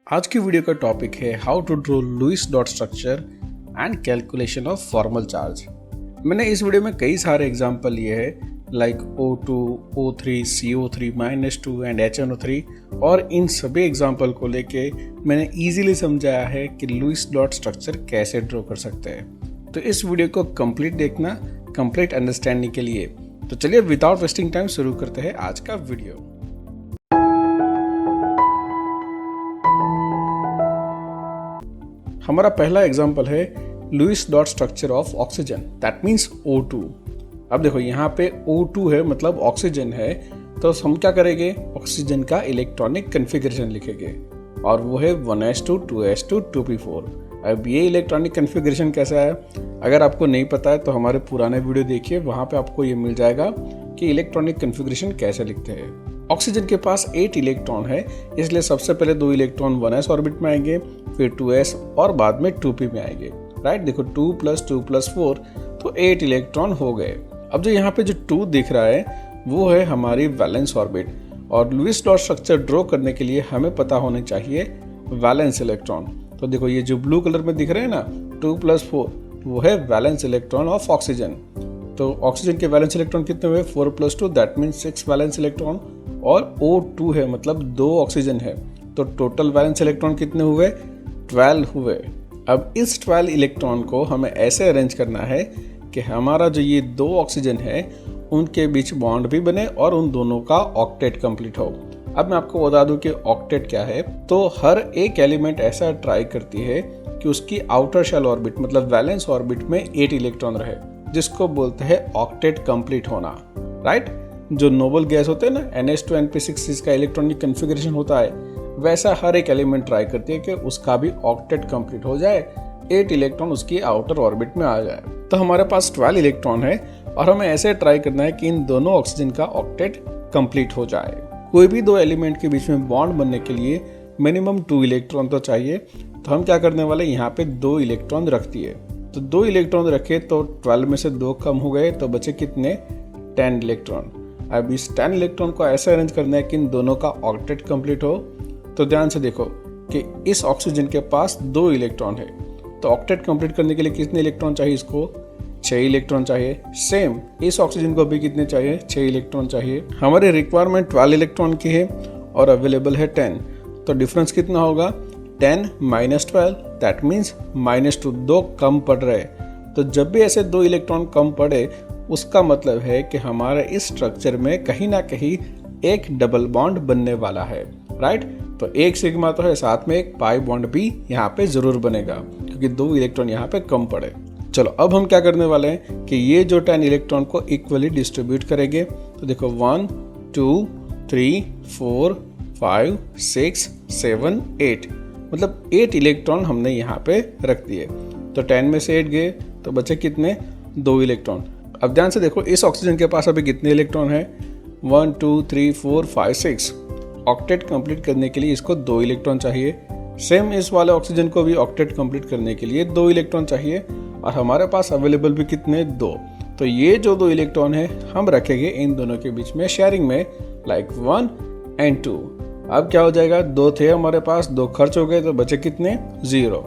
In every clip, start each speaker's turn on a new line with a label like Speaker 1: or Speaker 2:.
Speaker 1: आज की वीडियो का टॉपिक है how to draw Lewis dot structure and calculation of formal charge. मैंने इस वीडियो में कई सारे एग्जांपल लिए हैं like O2, O3, CO3, -2 and HNO3 और इन सभी एग्जांपल को लेके मैंने इजीली समझाया है कि लुईस डॉट स्ट्रक्चर कैसे ड्रॉ कर सकते हैं। तो इस वीडियो को कंप्लीट देखना कंप्लीट अंडरस्टैंडिंग के लिए। तो चलिए विदाउट वेस्टिंग टाइम शुरू करते हैं आज का वीडियो। हमारा पहला एग्जांपल है Lewis dot structure of oxygen, that means O2। अब देखो यहाँ पे O2 है मतलब ऑक्सीजन है, तो हम क्या करेंगे, ऑक्सीजन का इलेक्ट्रॉनिक कन्फिगरेशन लिखेंगे और वो है 1s2 2s2 2p4। अब ये इलेक्ट्रॉनिक कन्फिगरेशन कैसा है, अगर आपको नहीं पता है तो हमारे पुराने वीडियो देखिए, वहाँ पे आपको ये मिल जाएगा कि इलेक्ट्रॉनिक कन्फिगरेशन कैसे लिखते हैं। ऑक्सीजन के पास 8 इलेक्ट्रॉन है, इसलिए सबसे पहले 2 इलेक्ट्रॉन 1s ऑर्बिट में आएंगे, फिर 2s और बाद में 2p में आएंगे। राइट, देखो 2 + 2 + 4 तो 8 इलेक्ट्रॉन हो गए। अब जो यहाँ पे जो 2 दिख रहा है वो है हमारी वैलेंस ऑर्बिट, और लुईस डॉट स्ट्रक्चर ड्रॉ करने के लिए हमें पता होने चाहिए वैलेंस इलेक्ट्रॉन। तो देखो ये जो ब्लू कलर में दिख रहे हैं ना 2 + 4 वो है वैलेंस इलेक्ट्रॉन ऑफ ऑक्सीजन। तो ऑक्सीजन के वैलेंस इलेक्ट्रॉन कितने हुए, 4 + 2 दैट मीन्स 6 वैलेंस इलेक्ट्रॉन, और O2 है मतलब 2 ऑक्सीजन है, तो टोटल वैलेंस इलेक्ट्रॉन कितने हुए, 12 हुए। अब इस 12 इलेक्ट्रॉन को हमें ऐसे अरेंज करना है कि हमारा जो ये 2 ऑक्सीजन है उनके बीच बॉन्ड भी बने और उन दोनों का ऑक्टेट कंप्लीट हो। अब मैं आपको बता दूं कि ऑक्टेट क्या है। तो हर एक एलिमेंट ऐसा ट्राई करती है कि उसकी आउटर शेल ऑर्बिट मतलब वैलेंस ऑर्बिट में 8 इलेक्ट्रॉन रहे, जिसको बोलते हैं ऑक्टेट कंप्लीट होना। राइट, जो नोबल गैस होते हैं ना NH2 NP6 इसका इलेक्ट्रॉनिक कन्फिगरेशन होता है, वैसा हर एक एलिमेंट ट्राई करती है कि उसका भी ऑक्टेट कंप्लीट हो जाए, 8 इलेक्ट्रॉन उसकी आउटर ऑर्बिट में आ जाए। तो हमारे पास 12 इलेक्ट्रॉन है और हमें ऐसे ट्राई करना है कि इन दोनों ऑक्सीजन का ऑक्टेट कंप्लीट हो जाए। कोई भी 2 एलिमेंट के बीच में बॉन्ड बनने के लिए मिनिमम 2 इलेक्ट्रॉन तो चाहिए। तो हम क्या करने वाले, यहाँ पे 2 इलेक्ट्रॉन रख दिए। तो 2 इलेक्ट्रॉन रखे तो 12 में से 2 कम हो गए, तो बचे कितने, 10 इलेक्ट्रॉन। अब इस 10 इलेक्ट्रॉन को ऐसे अरेंज करना है कि इन दोनों का ऑक्टेट कंप्लीट हो। तो ध्यान से देखो कि इस ऑक्सीजन के पास 2 इलेक्ट्रॉन है, तो ऑक्टेट कंप्लीट करने के लिए कितने इलेक्ट्रॉन चाहिए, इसको 6 इलेक्ट्रॉन चाहिए। सेम इस ऑक्सीजन को भी कितने चाहिए, 6 इलेक्ट्रॉन चाहिए। हमारी रिक्वायरमेंट 12 इलेक्ट्रॉन की है और अवेलेबल है 10, तो डिफरेंस कितना होगा, 10 - 12 दैट मीन्स -2, 2 कम पड़ रहे। तो जब भी ऐसे 2 इलेक्ट्रॉन कम पड़े उसका मतलब है कि हमारे इस स्ट्रक्चर में कहीं ना कहीं एक डबल बॉन्ड बनने वाला है। राइट, तो एक सिग्मा तो है, साथ में एक पाई बॉन्ड भी यहाँ पे जरूर बनेगा क्योंकि 2 इलेक्ट्रॉन यहाँ पे कम पड़े। चलो अब हम क्या करने वाले हैं कि ये जो 10 इलेक्ट्रॉन को इक्वली डिस्ट्रीब्यूट करेंगे। तो देखो 1 2 3 4 5 6 7 8 मतलब 8 इलेक्ट्रॉन हमने यहाँ पे रख दिए। तो 10 में से 8 गए तो बचे कितने, 2 इलेक्ट्रॉन। अब ध्यान से देखो इस ऑक्सीजन के पास अभी कितने इलेक्ट्रॉन है, 1 2 3 4 5 6। ऑक्टेट कंप्लीट करने के लिए इसको 2 इलेक्ट्रॉन चाहिए। सेम इस वाले ऑक्सीजन को भी ऑक्टेट कंप्लीट करने के लिए 2 इलेक्ट्रॉन चाहिए, और हमारे पास अवेलेबल भी कितने, 2। तो ये जो 2 इलेक्ट्रॉन है हम रखेंगे इन दोनों के बीच में शेयरिंग में, लाइक 1 और 2। अब क्या हो जाएगा, 2 थे हमारे पास, 2 खर्च हो गए, तो बचे कितने, 0।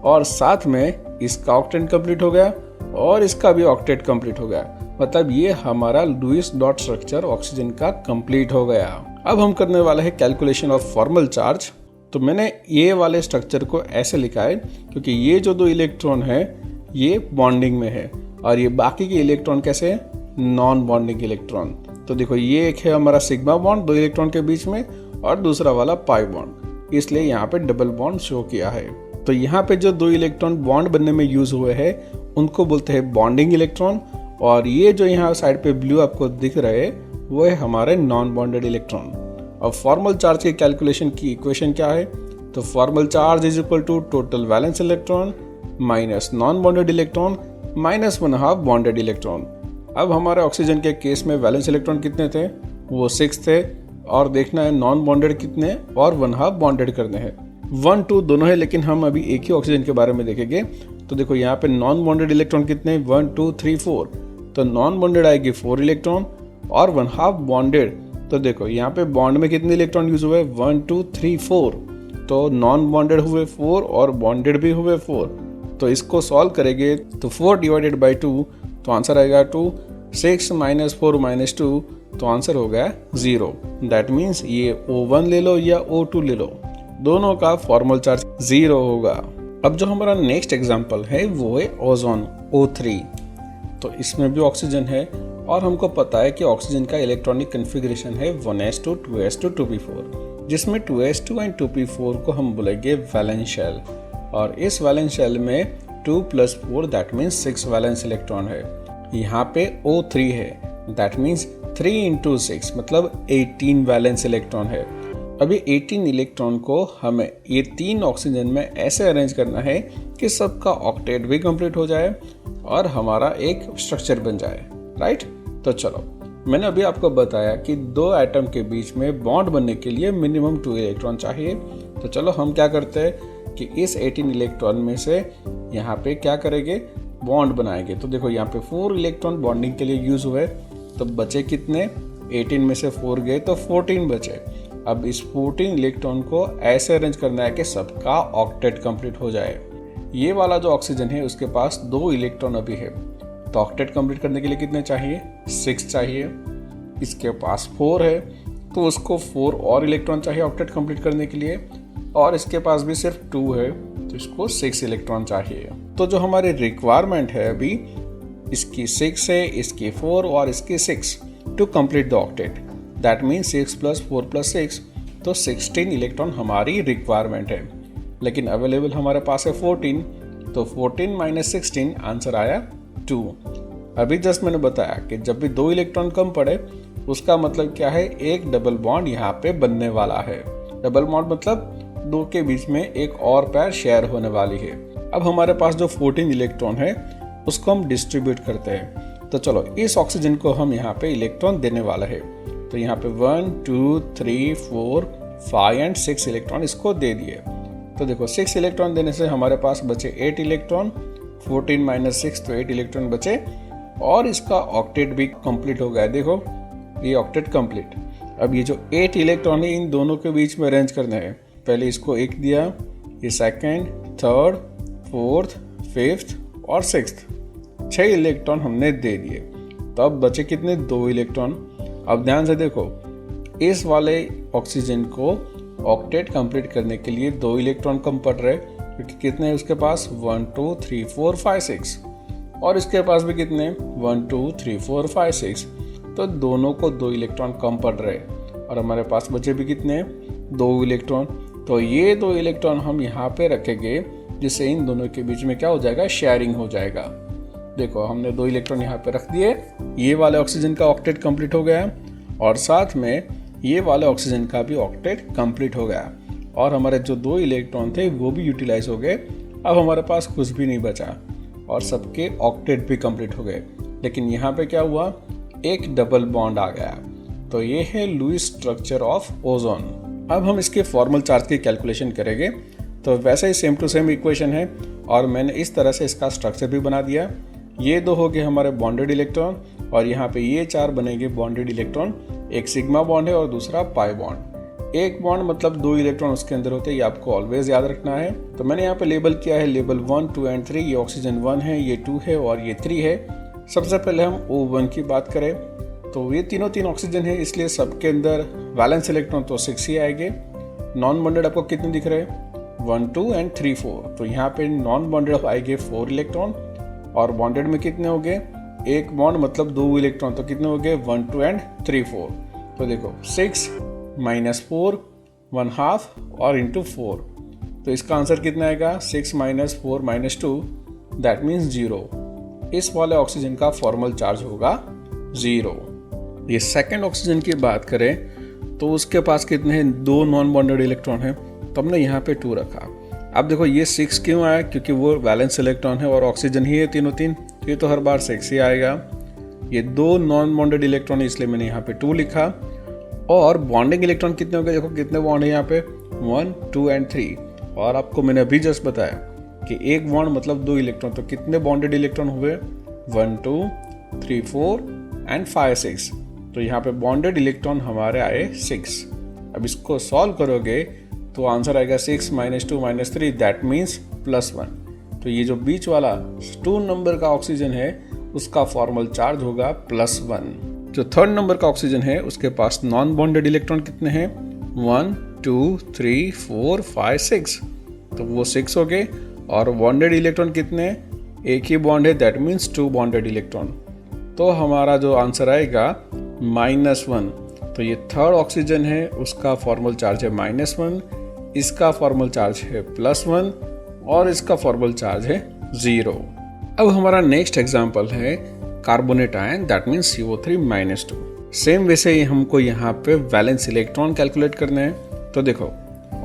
Speaker 1: और साथ में इसका ऑक्टेट कंप्लीट हो गया और इसका भी ऑक्टेट कंप्लीट हो गया, मतलब ये हमारा लुईस डॉट स्ट्रक्चर ऑक्सीजन का कंप्लीट हो गया। अब हम करने वाले हैं कैलकुलेशन ऑफ फॉर्मल चार्ज। तो मैंने ये वाले स्ट्रक्चर को ऐसे लिखा है क्योंकि ये जो 2 इलेक्ट्रॉन है ये बॉन्डिंग में है और ये बाकी के इलेक्ट्रॉन कैसे हैं, नॉन बॉन्डिंग इलेक्ट्रॉन। तो देखो ये एक है हमारा सिग्मा बॉन्ड 2 इलेक्ट्रॉन के बीच में और दूसरा वाला पाई बॉन्ड, इसलिए यहाँ पे डबल बॉन्ड शो किया है। तो यहाँ पे जो 2 इलेक्ट्रॉन बॉन्ड बनने में यूज हुए हैं उनको बोलते हैं बॉन्डिंग इलेक्ट्रॉन, और ये जो यहाँ साइड पे ब्लू आपको दिख रहे हैं वो है हमारे नॉन बॉन्डेड इलेक्ट्रॉन। अब फॉर्मल चार्ज के कैलकुलेशन की इक्वेशन क्या है, तो formal charge is equal to total valence electron minus non bonded electron minus 1/2 bonded electron. अब हमारे ऑक्सीजन के केस में वैलेंस इलेक्ट्रॉन कितने थे, वो 6 थे, और देखना है नॉन बॉन्डेड कितने और 1/2 बॉन्डेड करने हैं। 1 2 दोनों है, लेकिन हम अभी एक ही ऑक्सीजन के बारे में देखेंगे। तो देखो यहाँ पे नॉन बॉन्डेड इलेक्ट्रॉन कितने, 1 2 3 4। तो नॉन बॉन्डेड आएगी 4 इलेक्ट्रॉन और 1/2 बॉन्डेड। तो देखो यहाँ पे बॉन्ड में कितने इलेक्ट्रॉन यूज हुए, 1 2 3 4। तो नॉन बॉन्डेड हुए 4 और बॉन्डेड भी हुए 4। तो इसको सॉल्व करेंगे तो 4 डिवाइडेड बाई 2 तो आंसर आएगा 2। 6 माइनस 4 माइनस 2 तो आंसर हो गया 0। दैट मीन्स ये O1 ले लो या O2 ले लो, दोनों का फॉर्मल चार्ज 0 होगा। अब जो हमारा नेक्स्ट एग्जांपल है वो है ओजोन O3। तो इसमें भी ऑक्सीजन है और हमको पता है कि ऑक्सीजन का इलेक्ट्रॉनिक कन्फिग्रेशन है 1s2 2s2 2p4, जिसमें 2s2 एंड 2p4 को हम बोलेंगे वैलेंस शेल। और इस वैलेंस शेल में 2 + 4 दैट मीन्स 6 वैलेंस इलेक्ट्रॉन है। यहाँ पे O3 है, दैट मीन्स 3 × 6 मतलब 18 वैलेंस इलेक्ट्रॉन है। अभी 18 इलेक्ट्रॉन को हमें ये 3 ऑक्सीजन में ऐसे अरेंज करना है कि सबका ऑक्टेट भी कंप्लीट हो जाए और हमारा एक स्ट्रक्चर बन जाए, राइट। तो चलो, मैंने अभी आपको बताया कि 2 एटम के बीच में बॉन्ड बनने के लिए मिनिमम 2 इलेक्ट्रॉन चाहिए। तो चलो हम क्या करते हैं कि इस 18 इलेक्ट्रॉन में से यहाँ पे क्या करेंगे, बॉन्ड बनाएंगे। तो देखो यहाँ पे 4 इलेक्ट्रॉन बॉन्डिंग के लिए यूज हुए, तो बचे कितने, 18 में से 4 गए तो 14 बचे। अब इस 14 इलेक्ट्रॉन को ऐसे अरेंज करना है कि सबका ऑक्टेट कंप्लीट हो जाए। ये वाला जो ऑक्सीजन है उसके पास 2 इलेक्ट्रॉन अभी है, तो ऑक्टेट कंप्लीट करने के लिए कितने चाहिए, 6 चाहिए। इसके पास 4 है तो उसको 4 और इलेक्ट्रॉन चाहिए ऑक्टेट कंप्लीट करने के लिए, और इसके पास भी सिर्फ 2 है तो इसको 6 इलेक्ट्रॉन चाहिए। तो जो हमारी रिक्वायरमेंट है अभी, इसकी 6 है, इसकी 4 और इसकी 6 to complete the octet. That means 6 + 4 + 6 तो 16 इलेक्ट्रॉन हमारी रिक्वायरमेंट है, लेकिन अवेलेबल हमारे पास है 14, तो 14 - 16 आंसर आया 2। अभी जस्ट मैंने बताया कि जब भी 2 इलेक्ट्रॉन कम पड़े उसका मतलब क्या है, एक डबल बॉन्ड यहाँ पे बनने वाला है। डबल बॉन्ड मतलब 2 के बीच में एक और पैर शेयर होने वाली है। अब हमारे पास जो 14 इलेक्ट्रॉन है उसको हम डिस्ट्रीब्यूट करते हैं। तो चलो, इस ऑक्सीजन को हम यहाँ पे इलेक्ट्रॉन देने वाला है। तो यहाँ पे 1 2 3 4 5 एंड 6 इलेक्ट्रॉन इसको दे दिए। तो देखो 6 इलेक्ट्रॉन देने से हमारे पास बचे 8 इलेक्ट्रॉन, 14 - 6 तो 8 इलेक्ट्रॉन बचे, और इसका ऑक्टेट भी कंप्लीट हो गया। देखो ये ऑक्टेट कंप्लीट। अब ये जो 8 इलेक्ट्रॉन है इन दोनों के बीच में अरेंज करना है। पहले इसको 1 दिया, ये 2nd, 3rd, 4th, 5th और 6th 6 इलेक्ट्रॉन हमने दे दिए। तो अब बचे कितने, 2 इलेक्ट्रॉन। अब ध्यान से देखो, इस वाले ऑक्सीजन को ऑक्टेट कंप्लीट करने के लिए 2 इलेक्ट्रॉन कम पड़ रहे, क्योंकि कितने उसके पास 1 2 3 4 5 6, और इसके पास भी कितने 1 2 3 4 5 6, तो दोनों को 2 इलेक्ट्रॉन कम पड़ रहे, और हमारे पास बचे भी कितने 2 इलेक्ट्रॉन। तो ये 2 इलेक्ट्रॉन हम यहाँ पे रखेंगे, जिससे इन दोनों के बीच में क्या हो जाएगा, शेयरिंग हो जाएगा। देखो हमने 2 इलेक्ट्रॉन यहाँ पे रख दिए, ये वाले ऑक्सीजन का ऑक्टेट कंप्लीट हो गया, और साथ में ये वाले ऑक्सीजन का भी ऑक्टेट कंप्लीट हो गया, और हमारे जो 2 इलेक्ट्रॉन थे वो भी यूटिलाइज हो गए। अब हमारे पास कुछ भी नहीं बचा और सबके ऑक्टेट भी कंप्लीट हो गए। लेकिन यहाँ पे क्या हुआ, एक डबल बॉन्ड आ गया। तो ये है लुईस स्ट्रक्चर ऑफ ओजोन। अब हम इसके फॉर्मल चार्ज की कैलकुलेशन करेंगे। तो वैसे ही सेम टू सेम इक्वेशन है, और मैंने इस तरह से इसका स्ट्रक्चर भी बना दिया। ये 2 हो गए हमारे बॉन्डेड इलेक्ट्रॉन, और यहाँ पे ये 4 बनेंगे बॉन्डेड इलेक्ट्रॉन। एक सिग्मा बॉन्ड है और दूसरा पाई बॉन्ड। एक बॉन्ड मतलब 2 इलेक्ट्रॉन उसके अंदर होते हैं, ये आपको ऑलवेज याद रखना है। तो मैंने यहाँ पे लेबल किया है, लेबल 1 2 एंड 3। ये ऑक्सीजन 1 है, ये 2 है और ये 3 है। सबसे पहले हम O1 की बात करें तो ये तीन ऑक्सीजन है, इसलिए सबके अंदर वैलेंस इलेक्ट्रॉन तो 6 ही आएंगे। नॉन बॉन्डेड आपको कितने दिख रहे हैं, 1 2 एंड 3 4। तो यहाँ पे नॉन बॉन्डेड आएंगे 4 इलेक्ट्रॉन, और बॉन्डेड में कितने हो गए, एक बॉन्ड मतलब 2 इलेक्ट्रॉन, तो कितने हो गए 1 2 एंड 3 4। तो देखो 6 - 4 1/2 और इंटू 4, तो इसका आंसर कितना आएगा, 6 - 4 - 2 दैट मीन्स 0। इस वाले ऑक्सीजन का फॉर्मल चार्ज होगा 0। ये सेकंड ऑक्सीजन की बात करें तो उसके पास कितने हैं, 2 नॉन बॉन्डेड इलेक्ट्रॉन है, तो हमने यहाँ पे 2 रखा। अब देखो ये 6 क्यों आया, क्योंकि वो वैलेंस इलेक्ट्रॉन है और ऑक्सीजन ही है तीनों, तो ये तो हर बार 6 ही आएगा। ये 2 नॉन बॉन्डेड इलेक्ट्रॉन है, इसलिए मैंने यहाँ पे 2 लिखा। और बॉन्डिंग इलेक्ट्रॉन कितने हो गए, देखो कितने बॉन्ड है यहाँ पे, 1 2 एंड 3। और आपको मैंने अभी जस्ट बताया कि एक बॉन्ड मतलब 2 इलेक्ट्रॉन, तो कितने बॉन्डेड इलेक्ट्रॉन हुए, 1 2 3 4 एंड 5 6। तो यहाँ पे बॉन्डेड इलेक्ट्रॉन हमारे आए 6। अब इसको सॉल्व करोगे तो आंसर आएगा 6 - 2 - 3, दैट मीन्स +1। तो ये जो बीच वाला 2 नंबर का ऑक्सीजन है उसका फॉर्मल चार्ज होगा +1। जो 3rd नंबर का ऑक्सीजन है उसके पास नॉन बॉन्डेड इलेक्ट्रॉन कितने हैं? 1 2 3 4 5 6, तो वो 6 हो गए। और बॉन्डेड इलेक्ट्रॉन कितने? एक ही बॉन्ड है, दैट मीन्स 2 बॉन्डेड इलेक्ट्रॉन। तो हमारा जो आंसर आएगा -1। तो ये 3rd ऑक्सीजन है उसका फॉर्मल चार्ज है -1, इसका फॉर्मल चार्ज है +1 और इसका फॉर्मल चार्ज है 0। अब हमारा नेक्स्ट एग्जांपल है carbonate ion, that means CO3 - 2। Same वैसे ही हमको यहाँ पे वैलेंस इलेक्ट्रॉन कैलकुलेट करना है। तो देखो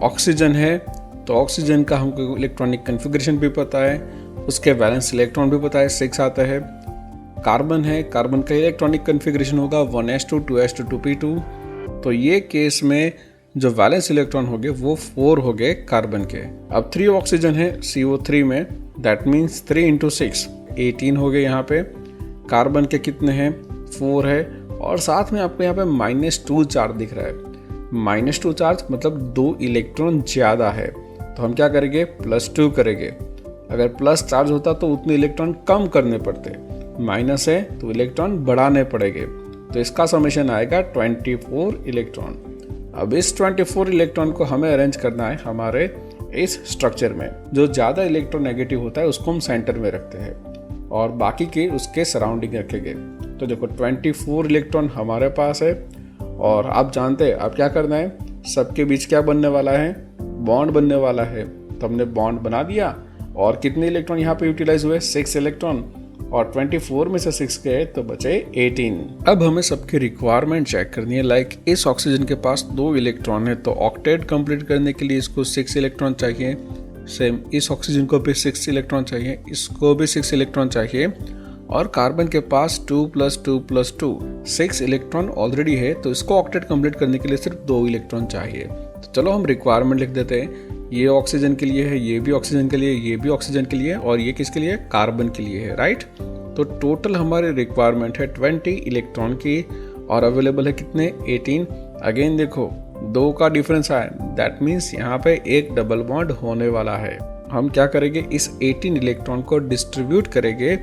Speaker 1: ऑक्सीजन है तो ऑक्सीजन का हमको इलेक्ट्रॉनिक कन्फिग्रेशन भी पता है, उसके वैलेंस इलेक्ट्रॉन भी पता है, 6 आता है। कार्बन है, कार्बन का इलेक्ट्रॉनिक कन्फिग्रेशन होगा 1s2 2s2 2p2। तो ये केस में जो वैलेंस इलेक्ट्रॉन हो गए वो 4 हो गए कार्बन के। अब 3 ऑक्सीजन है CO3 में, दैट मीन्स 3 × 6 18 हो गए यहाँ पे। कार्बन के कितने हैं? 4 है और साथ में आपको यहाँ पे -2 चार्ज दिख रहा है। -2 चार्ज मतलब 2 इलेक्ट्रॉन ज़्यादा है, तो हम क्या करेंगे? +2 करेंगे। अगर प्लस चार्ज होता तो उतने इलेक्ट्रॉन कम करने पड़ते, माइनस है तो इलेक्ट्रॉन बढ़ाने पड़ेंगे। तो इसका समेशन आएगा 24 इलेक्ट्रॉन। अब इस 24 इलेक्ट्रॉन को हमें अरेंज करना है हमारे इस स्ट्रक्चर में। जो ज़्यादा इलेक्ट्रोनेगेटिव होता है उसको हम सेंटर में रखते हैं और बाकी के उसके सराउंडिंग रखेंगे। तो देखो 24 इलेक्ट्रॉन हमारे पास है और आप जानते हैं अब क्या करना है, सबके बीच क्या बनने वाला है? बॉन्ड बनने वाला है। तो हमने बॉन्ड बना दिया और कितने इलेक्ट्रॉन यहाँ पे यूटिलाइज हुए? 6 इलेक्ट्रॉन, और 24 में से 6 गए तो बचे 18। अब हमें सबकी रिक्वायरमेंट चेक करनी है। लाइक इस ऑक्सीजन के पास 2 इलेक्ट्रॉन है तो ऑक्टेट कंप्लीट करने के लिए इसको 6 इलेक्ट्रॉन चाहिए। सेम इस ऑक्सीजन को भी 6 इलेक्ट्रॉन चाहिए, इसको भी 6 इलेक्ट्रॉन चाहिए। और कार्बन के पास 2 + 2 + 2 6 इलेक्ट्रॉन ऑलरेडी है, तो इसको ऑक्टेट कंप्लीट करने के लिए सिर्फ 2 इलेक्ट्रॉन चाहिए। तो चलो हम रिक्वायरमेंट लिख देते हैं। ये ऑक्सीजन के लिए है, ये भी ऑक्सीजन के लिए, ये भी ऑक्सीजन के लिए, और ये किसके लिए? कार्बन के लिए है, राइट। तो टोटल हमारी रिक्वायरमेंट है 20 इलेक्ट्रॉन की और अवेलेबल है कितने? 18। अगेन देखो 2 का डिफरेंस आया, दैट मीन्स यहाँ पे एक डबल बॉन्ड होने वाला है। हम क्या करेंगे? इस 18 इलेक्ट्रॉन को डिस्ट्रीब्यूट करेंगे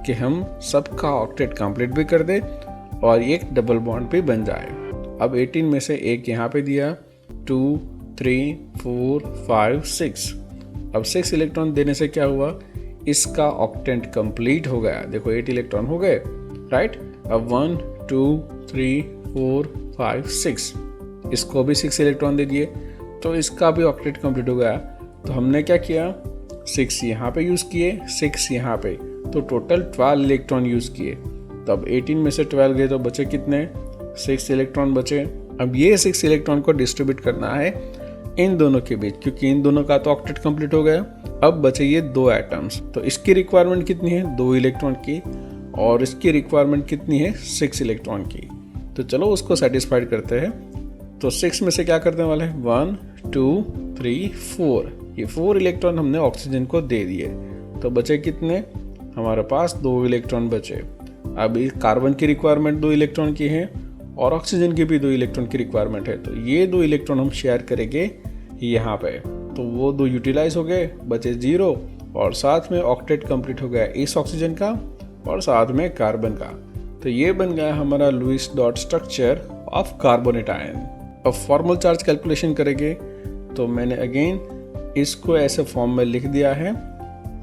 Speaker 1: कि हम सबका ऑक्टेट कंप्लीट भी कर दे और एक डबल बॉन्ड भी बन जाए। अब 18 में से एक यहाँ पे दिया, 2 3 4 5 6। अब 6 इलेक्ट्रॉन देने से क्या हुआ? इसका ऑक्टेट कंप्लीट हो गया। देखो 8 इलेक्ट्रॉन हो गए, राइट। अब 1 2 3 4 5 6, इसको भी 6 इलेक्ट्रॉन दे दिए तो इसका भी ऑक्टेट कंप्लीट हो गया। तो हमने क्या किया? 6 यहाँ पे यूज़ किए, 6 यहाँ पे, तो टोटल 12 इलेक्ट्रॉन यूज़ किए। तब 18 में से 12 गए तो बचे कितने? 6 इलेक्ट्रॉन बचे। अब ये 6 इलेक्ट्रॉन को डिस्ट्रीब्यूट करना है इन दोनों के बीच, क्योंकि इन दोनों का तो ऑक्टेट कंप्लीट हो गया। अब बचे ये 2 एटम्स, तो इसकी रिक्वायरमेंट कितनी है? 2 इलेक्ट्रॉन की, और इसकी रिक्वायरमेंट कितनी है? 6 इलेक्ट्रॉन की। तो चलो उसको सेटिस्फाइड करते हैं। तो 6 में से क्या करने वाले हैं? 1 2 3 4, ये 4 इलेक्ट्रॉन हमने ऑक्सीजन को दे दिए। तो बचे कितने? हमारे पास 2 इलेक्ट्रॉन बचे। अब इस कार्बन की रिक्वायरमेंट 2 इलेक्ट्रॉन की है और ऑक्सीजन की भी 2 इलेक्ट्रॉन की रिक्वायरमेंट है। तो ये 2 इलेक्ट्रॉन हम शेयर करेंगे यहाँ पे, तो वो 2 यूटिलाइज हो गए, बचे 0, और साथ में ऑक्टेट कंप्लीट हो गया इस ऑक्सीजन का और साथ में कार्बन का। तो ये बन गया हमारा Lewis dot structure of carbonate ion. अब फॉर्मल चार्ज कैलकुलेशन करेंगे, तो मैंने अगेन इसको ऐसे फॉर्म में लिख दिया है,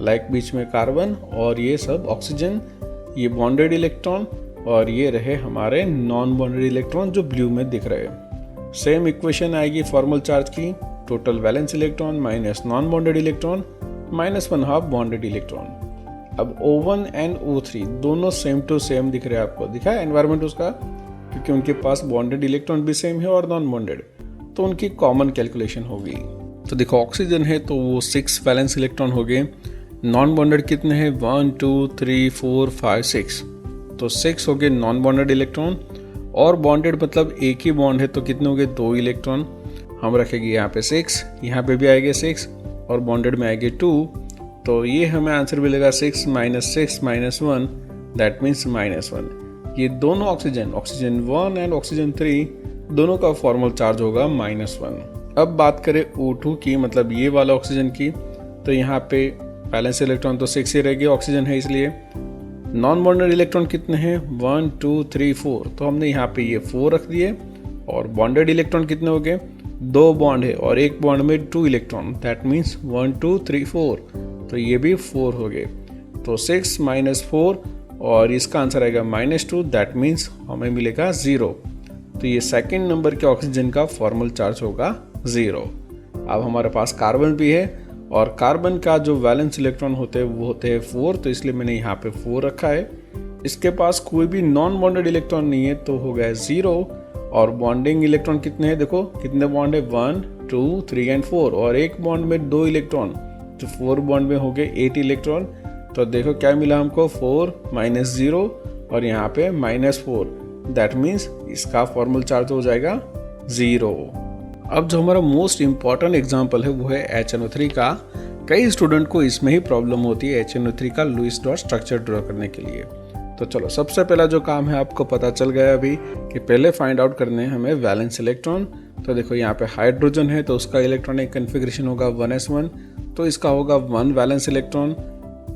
Speaker 1: लाइक बीच में कार्बन और ये सब ऑक्सीजन, ये बॉन्डेड इलेक्ट्रॉन और ये रहे हमारे नॉन बॉन्डेड इलेक्ट्रॉन जो ब्लू में दिख रहे हैं। सेम इक्वेशन आएगी फॉर्मल चार्ज की, total valence electron minus non bonded electron minus 1/2 bonded electron. अब O1 एंड O3 दोनों सेम टू सेम दिख रहे हैं आपको, दिखा है एनवायरमेंट उसका, क्योंकि उनके पास बॉन्डेड इलेक्ट्रॉन भी सेम है और नॉन बॉन्डेड, तो उनकी कॉमन कैलकुलेशन होगी। तो देखो ऑक्सीजन है तो वो 6 वैलेंस इलेक्ट्रॉन हो गए, नॉन बॉन्डेड कितने हैं? 1 2 3 4 5 6, तो 6 हो गए नॉन बॉन्डेड इलेक्ट्रॉन, और बॉन्डेड मतलब एक ही बॉन्ड है तो कितने हो गए? 2 इलेक्ट्रॉन। हम रखेंगे यहाँ पे 6, यहाँ पे भी आएंगे 6 और बॉन्डेड में आएंगे 2, तो ये हमें आंसर मिलेगा 6 - 6 - 1, दैट मीन्स -1। ये दोनों ऑक्सीजन 1 एंड ऑक्सीजन 3 दोनों का फॉर्मल चार्ज होगा -1। अब बात करें O2 की, मतलब ये वाला ऑक्सीजन की, तो यहाँ पे बैलेंस इलेक्ट्रॉन तो 6 ही रहेगी, ऑक्सीजन है इसलिए। नॉन बॉन्डेड इलेक्ट्रॉन कितने हैं, 1 2 3 4, तो हमने यहाँ पे ये 4 रख दिए। और बॉन्डेड इलेक्ट्रॉन कितने हो गए, 2 बॉन्ड है और एक बॉन्ड में 2 इलेक्ट्रॉन, दैट मीन्स 1 2 3 4, तो ये भी 4 हो गए। तो 6 - 4 और इसका आंसर आएगा -2, दैट मीन्स हमें मिलेगा 0। तो ये सेकंड नंबर के ऑक्सीजन का फॉर्मल चार्ज होगा 0। अब हमारे पास कार्बन भी है और कार्बन का जो वैलेंस इलेक्ट्रॉन होते हैं वो होते हैं 4, तो इसलिए मैंने यहाँ पे 4 रखा है। इसके पास कोई भी नॉन बॉन्डेड इलेक्ट्रॉन नहीं है, तो हो गया 0। और बॉन्डिंग इलेक्ट्रॉन कितने हैं, देखो कितने बॉन्ड है, 1 2 3 एंड 4, और एक बॉन्ड में 2 इलेक्ट्रॉन, तो 4 बॉन्ड में हो गए 8 इलेक्ट्रॉन। तो देखो क्या मिला हमको, 4 - 0 और यहाँ पे -4, दैट मीन्स इसका फॉर्मल चार्ज हो जाएगा 0। अब जो हमारा मोस्ट इम्पॉर्टेंट एग्जाम्पल है वो है HNO3 का। कई स्टूडेंट को इसमें ही प्रॉब्लम होती है HNO3 का लुईस डॉट स्ट्रक्चर ड्रॉ करने के लिए। तो चलो, सबसे पहला जो काम है आपको पता चल गया अभी कि पहले फाइंड आउट करने हैं हमें वैलेंस इलेक्ट्रॉन। तो देखो यहाँ पे हाइड्रोजन है तो उसका इलेक्ट्रॉनिक कन्फिग्रेशन होगा 1s1, तो इसका होगा 1 वैलेंस इलेक्ट्रॉन।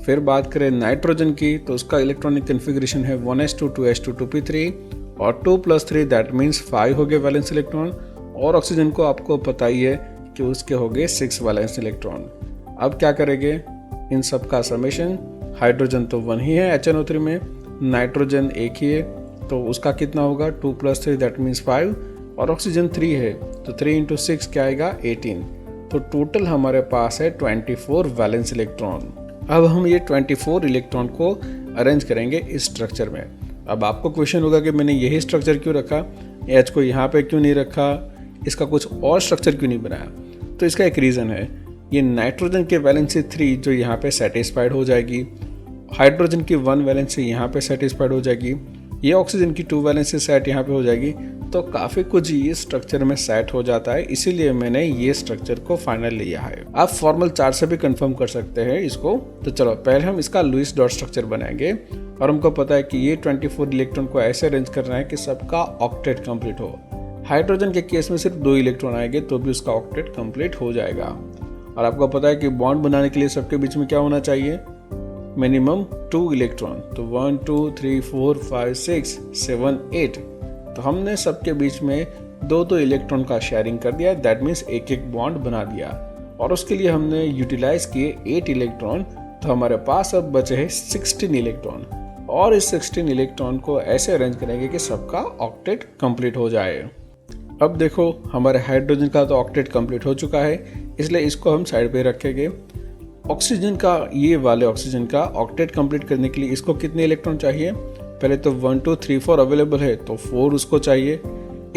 Speaker 1: फिर बात करें नाइट्रोजन की, तो उसका इलेक्ट्रॉनिक कन्फिग्रेशन है 1s2 2s2 2p3 और 2 + 3, दैट मीन्स 5 हो गए वैलेंस इलेक्ट्रॉन। और ऑक्सीजन को आपको पता ही है कि उसके हो गए 6 वैलेंस इलेक्ट्रॉन। अब क्या करेंगे, इन सब का समेशन, हाइड्रोजन तो 1 ही है HNO3 में, नाइट्रोजन 1 ही है तो उसका कितना होगा 2 + 3, दैट मीन्स 5, और ऑक्सीजन 3 है तो 3 × 6 क्या आएगा 18। तो टोटल हमारे पास है 24 वैलेंस इलेक्ट्रॉन। अब हम ये 24 इलेक्ट्रॉन को अरेंज करेंगे इस स्ट्रक्चर में। अब आपको क्वेश्चन होगा कि मैंने यही स्ट्रक्चर क्यों रखा, H को यहाँ पे क्यों नहीं रखा, इसका कुछ और स्ट्रक्चर क्यों नहीं बनाया। तो इसका एक रीज़न है, ये नाइट्रोजन के वैलेंसी 3 जो यहाँ पे सेटिस्फाइड हो जाएगी, हाइड्रोजन की 1 वैलेंसी यहाँ पे सेटिस्फाइड हो जाएगी, ये ऑक्सीजन की 2 वैलेंसी सेट यहाँ पे हो जाएगी, तो काफ़ी कुछ ये स्ट्रक्चर में सेट हो जाता है, इसीलिए मैंने ये स्ट्रक्चर को फाइनल लिया है। आप फॉर्मल चार्ट से भी कंफर्म कर सकते हैं इसको। तो चलो पहले हम इसका लुईस डॉट स्ट्रक्चर बनाएंगे और हमको पता है कि ये 24 इलेक्ट्रॉन को ऐसे अरेंज करना है कि सबका ऑक्टेट कंप्लीट हो। हाइड्रोजन के केस में सिर्फ 2 इलेक्ट्रॉन आएंगे तो भी उसका ऑक्टेट कंप्लीट हो जाएगा। और आपको पता है कि बॉन्ड बनाने के लिए सबके बीच में क्या होना चाहिए, मिनिमम 2 इलेक्ट्रॉन। तो 1 2 3 4 5 6 7 8, तो हमने सबके बीच में 2 इलेक्ट्रॉन का शेयरिंग कर दिया, दैट मीन्स एक एक बॉन्ड बना दिया। और उसके लिए हमने यूटिलाइज किए 8 इलेक्ट्रॉन, तो हमारे पास अब बचे हैं 16 इलेक्ट्रॉन। और इस 16 इलेक्ट्रॉन को ऐसे अरेंज करेंगे कि सबका ऑक्टेट कंप्लीट हो जाए। अब देखो हमारे हाइड्रोजन का तो ऑक्टेट कंप्लीट हो चुका है, इसलिए इसको हम साइड पे रखेंगे। ऑक्सीजन का, ये वाले ऑक्सीजन का ऑक्टेट कंप्लीट करने के लिए इसको कितने इलेक्ट्रॉन चाहिए, पहले तो 1 2 3 4 अवेलेबल है तो 4 उसको चाहिए।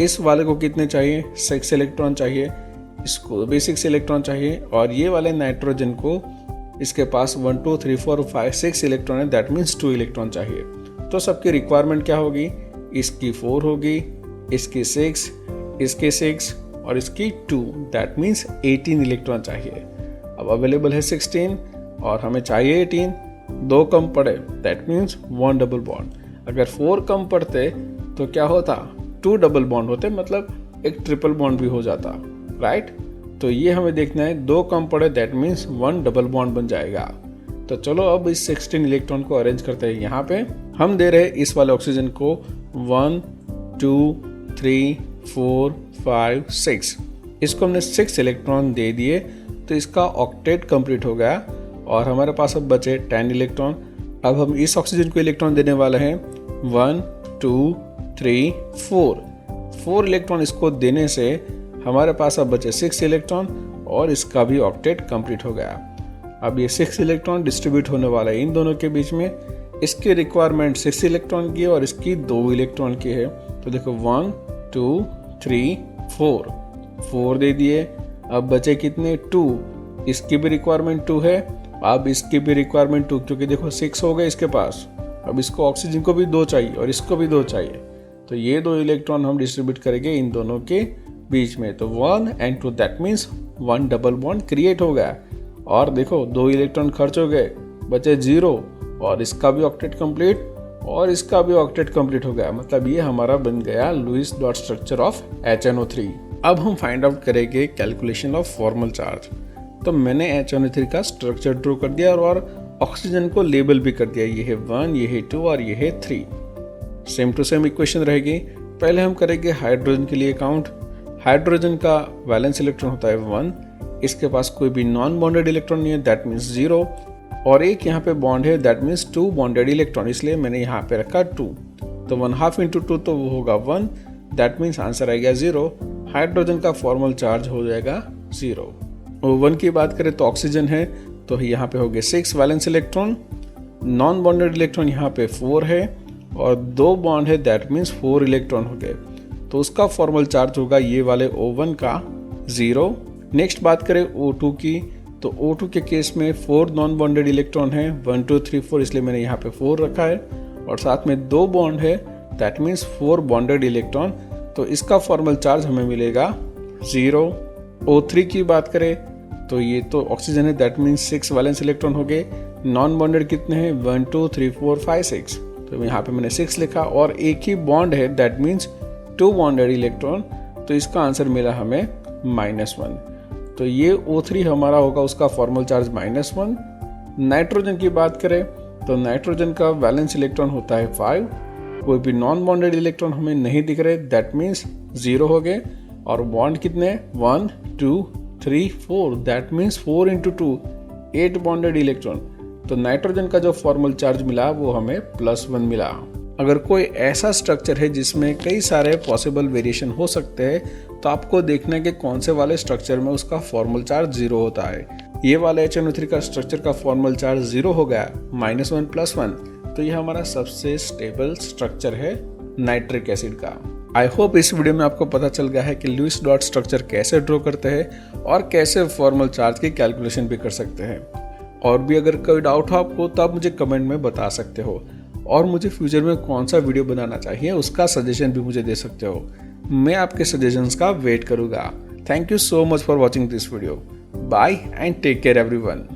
Speaker 1: इस वाले को कितने चाहिए, 6 इलेक्ट्रॉन चाहिए, इसको भी 6 इलेक्ट्रॉन चाहिए। और ये वाले नाइट्रोजन को, इसके पास 1 2 3 4 5 6 इलेक्ट्रॉन है, दैट मीन्स 2 इलेक्ट्रॉन चाहिए। तो सबकी रिक्वायरमेंट क्या होगी, इसकी 4 होगी, इसकी 6, इसकी 6 और इसकी 2, दैट मीन्स 18 इलेक्ट्रॉन चाहिए। अब अवेलेबल है 16 और हमें चाहिए 18, 2 कम पड़े दैट मीन्स 1 डबल बॉन्ड। अगर 4 कम पड़ते तो क्या होता, 2 डबल बॉन्ड होते, मतलब एक ट्रिपल बॉन्ड भी हो जाता, राइट। तो ये हमें देखना है, 2 कम पड़े दैट मीन्स 1 डबल बॉन्ड बन जाएगा। तो चलो अब इस 16 इलेक्ट्रॉन को अरेंज करते हैं। यहाँ पे हम दे रहे हैं इस वाले ऑक्सीजन को 1 2 3 4 5 6, इसको हमने 6 इलेक्ट्रॉन दे दिए, तो इसका ऑक्टेट कंप्लीट हो गया और हमारे पास अब बचे 10 इलेक्ट्रॉन। अब हम इस ऑक्सीजन को इलेक्ट्रॉन देने वाले हैं 1 2 3 4 इलेक्ट्रॉन इसको देने से हमारे पास अब बचे 6 इलेक्ट्रॉन और इसका भी ऑक्टेट कंप्लीट हो गया। अब ये 6 इलेक्ट्रॉन डिस्ट्रीब्यूट होने वाला है इन दोनों के बीच में। इसकी रिक्वायरमेंट 6 इलेक्ट्रॉन की है और इसकी 2 इलेक्ट्रॉन की है। तो देखो 1 2 3 4 दे दिए, अब बचे कितने 2, इसकी भी रिक्वायरमेंट 2 है, अब इसकी भी रिक्वायरमेंट 2, क्योंकि देखो 6 हो गए इसके पास। अब इसको ऑक्सीजन को भी 2 चाहिए और इसको भी 2 चाहिए, तो ये 2 इलेक्ट्रॉन हम डिस्ट्रीब्यूट करेंगे इन दोनों के बीच में। तो 1 and 2 that means 1 double bond create हो गया। और देखो 2 इलेक्ट्रॉन खर्च हो गए, बचे 0 और इसका भी ऑक्टेट कंप्लीट और इसका भी ऑक्टेट कंप्लीट हो गया। मतलब ये हमारा बन गया Lewis dot structure of HNO3। अब हम फाइंड आउट करेंगे कैलकुलेशन ऑफ फॉर्मल चार्ज। तो मैंने HNO3 का स्ट्रक्चर ड्रॉ कर दिया और ऑक्सीजन को लेबल भी कर दिया, ये है 1, ये है 2 और ये है 3। सेम टू सेम इक्वेशन रहेगी। पहले हम करेंगे हाइड्रोजन के लिए काउंट। हाइड्रोजन का वैलेंस इलेक्ट्रॉन होता है 1, इसके पास कोई भी नॉन बॉन्डेड इलेक्ट्रॉन नहीं है, दैट मीन्स 0, और एक यहाँ पे बॉन्ड है, दैट मीन्स 2 बॉन्डेड इलेक्ट्रॉन, इसलिए मैंने यहाँ पे रखा 2। तो 1/2 × 2 तो वो होगा 1, दैट मीन्स आंसर आएगा 0। हाइड्रोजन का फॉर्मल चार्ज हो जाएगा 0। O1 की बात करें तो ऑक्सीजन है, तो यहाँ पे हो गए 6 valence electron, non bonded electron यहाँ पे 4 है और 2 बॉन्ड है, दैट मीन्स 4 इलेक्ट्रॉन हो गए, तो उसका फॉर्मल चार्ज होगा ये वाले O1 का 0। नेक्स्ट बात करें O2 की, तो O2 के केस में 4 नॉन बॉन्डेड इलेक्ट्रॉन है, 1 2 3 4, इसलिए मैंने यहाँ पे 4 रखा है और साथ में 2 बॉन्ड है, दैट मीन्स 4 बॉन्डेड इलेक्ट्रॉन, तो इसका फॉर्मल चार्ज हमें मिलेगा 0। O3 की बात करें तो ये तो ऑक्सीजन है, दैट मीन्स 6 वैलेंस इलेक्ट्रॉन हो गए, नॉन बॉन्डेड कितने हैं 1 2 3 4 5 6, तो यहाँ पे मैंने 6 लिखा और एक ही बॉन्ड है, दैट मीन्स 2 बॉन्डेड इलेक्ट्रॉन, तो इसका आंसर मिला हमें -1। तो ये O3 हमारा होगा, उसका फॉर्मल चार्ज -1। नाइट्रोजन की बात करें तो नाइट्रोजन का वैलेंस इलेक्ट्रॉन होता है 5, कोई भी नॉन बॉन्डेड इलेक्ट्रॉन हमें नहीं दिख रहे, दैट मीन्स 0 हो गए, और बॉन्ड कितने 1 2 3 4, दैट मीन्स 4 × 2 8 बॉन्डेड इलेक्ट्रॉन, तो नाइट्रोजन का जो फॉर्मल चार्ज मिला वो हमें +1 मिला। अगर कोई ऐसा स्ट्रक्चर है जिसमें कई सारे पॉसिबल वेरिएशन हो सकते हैं, तो आपको देखना है कि कौन से वाले स्ट्रक्चर में उसका फॉर्मल चार्ज 0 होता है। ये वाला HNO3 का स्ट्रक्चर का फॉर्मल चार्ज 0 हो गया, -1 +1, तो ये हमारा सबसे स्टेबल स्ट्रक्चर है नाइट्रिक एसिड का। आई होप इस वीडियो में आपको पता चल गया है कि लुईस डॉट स्ट्रक्चर कैसे ड्रॉ करते हैं और कैसे फॉर्मल चार्ज की कैलकुलेशन भी कर सकते हैं। और भी अगर कोई डाउट हो आपको तो आप मुझे कमेंट में बता सकते हो, और मुझे फ्यूचर में कौन सा वीडियो बनाना चाहिए उसका सजेशन भी मुझे दे सकते हो। मैं आपके सजेशंस का वेट करूँगा। Thank you so much for watching this video. Bye and take care everyone.